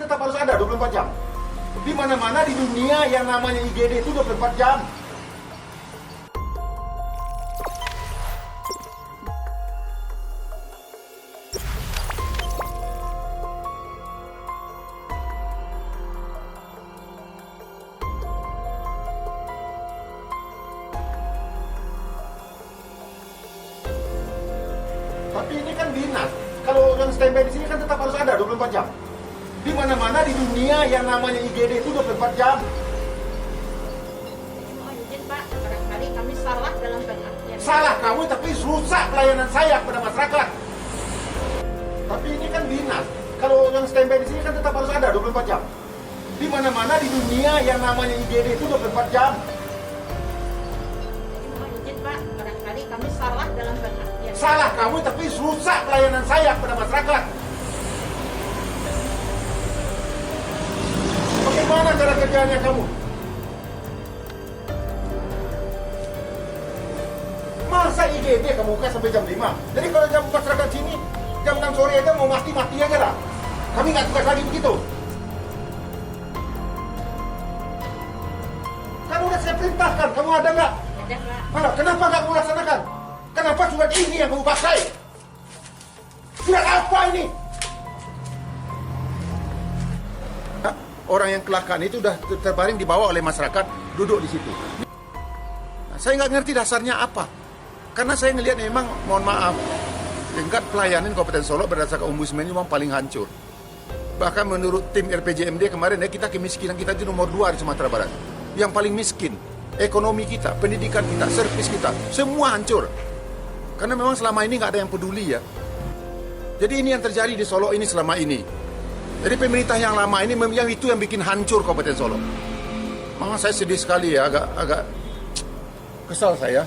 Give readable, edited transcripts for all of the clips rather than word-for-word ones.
tetap harus ada 24 jam. Di mana-mana di dunia yang namanya IGD itu 24 jam. Tapi ini kan dinas. Kalau yang standby di sini kan tetap harus ada 24 jam. Di mana-mana di dunia yang namanya IGD itu 24 jam. Mohon izin Pak, barangkali kami salah dalam pengertian. Salah kamu tapi rusak pelayanan saya kepada masyarakat. Tapi ini kan dinas. Kalau yang standby di sini kan tetap harus ada 24 jam. Di mana-mana di dunia yang namanya IGD itu 24 jam. Mohon izin Pak, barangkali kami salah dalam pengertian. Salah kamu tapi rusak pelayanan saya kepada masyarakat. Bagaimana cara kerjanya kamu? Masa IGD kamu buka sampai jam 5? Jadi kalau jam masyarakat sini, jam 6 sore aja mau mati-mati aja lah. Kami nggak tugas lagi begitu. Kan udah saya perintahkan, kamu ada nggak? Ada Pak. Mana? Kenapa nggak kamu laksanakan? Kenapa surat ini yang kamu pakai? Surat apa ini? Orang yang kecelakaan itu sudah terbaring dibawa oleh masyarakat duduk di situ. Nah, saya nggak ngerti dasarnya apa. Karena saya ngelihat memang, mohon maaf, tingkat pelayanan Kabupaten Solo berdasarkan Ombudsman memang paling hancur. Bahkan menurut tim RPJMD kemarin kita kemiskinan kita itu nomor 2 di Sumatera Barat. Yang paling miskin, ekonomi kita, pendidikan kita, servis kita, semua hancur. Karena memang selama ini nggak ada yang peduli ya. Jadi ini yang terjadi di Solo ini selama ini. Jadi pemerintah yang lama ini yang itu yang bikin hancur Kabupaten Solo. Memang saya sedih sekali ya, agak kesal saya.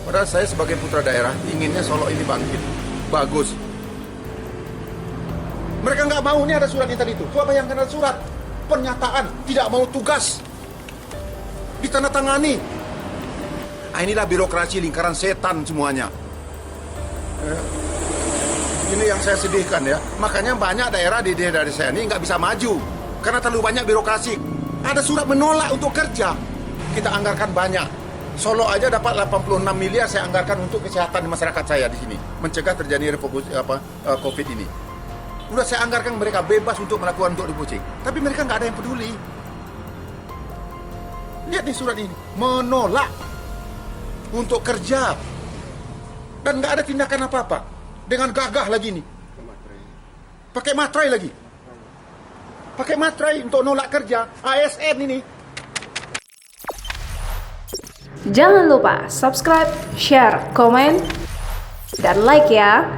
Padahal saya sebagai putra daerah inginnya Solo ini bangkit, bagus. Mereka nggak mau, ini ada surat yang tadi itu. Coba bayangkan ada surat pernyataan tidak mau tugas, ditandatangani. Nah, inilah birokrasi lingkaran setan semuanya. Ini yang saya sedihkan ya. Makanya banyak daerah di daerah saya ini nggak bisa maju karena terlalu banyak birokrasi. Ada surat menolak untuk kerja. Kita anggarkan banyak. Solo aja dapat 86 miliar saya anggarkan untuk kesehatan masyarakat saya di sini, mencegah terjadi COVID ini. Udah saya anggarkan mereka bebas untuk melakukan untuk refocusing. Tapi mereka nggak ada yang peduli. Lihat nih surat ini, menolak untuk kerja dan nggak ada tindakan apa-apa. Dengan gagah lagi nih. Pakai materai lagi. Pakai materai untuk nolak kerja. ASN ini. Jangan lupa subscribe, share, komen, dan like ya.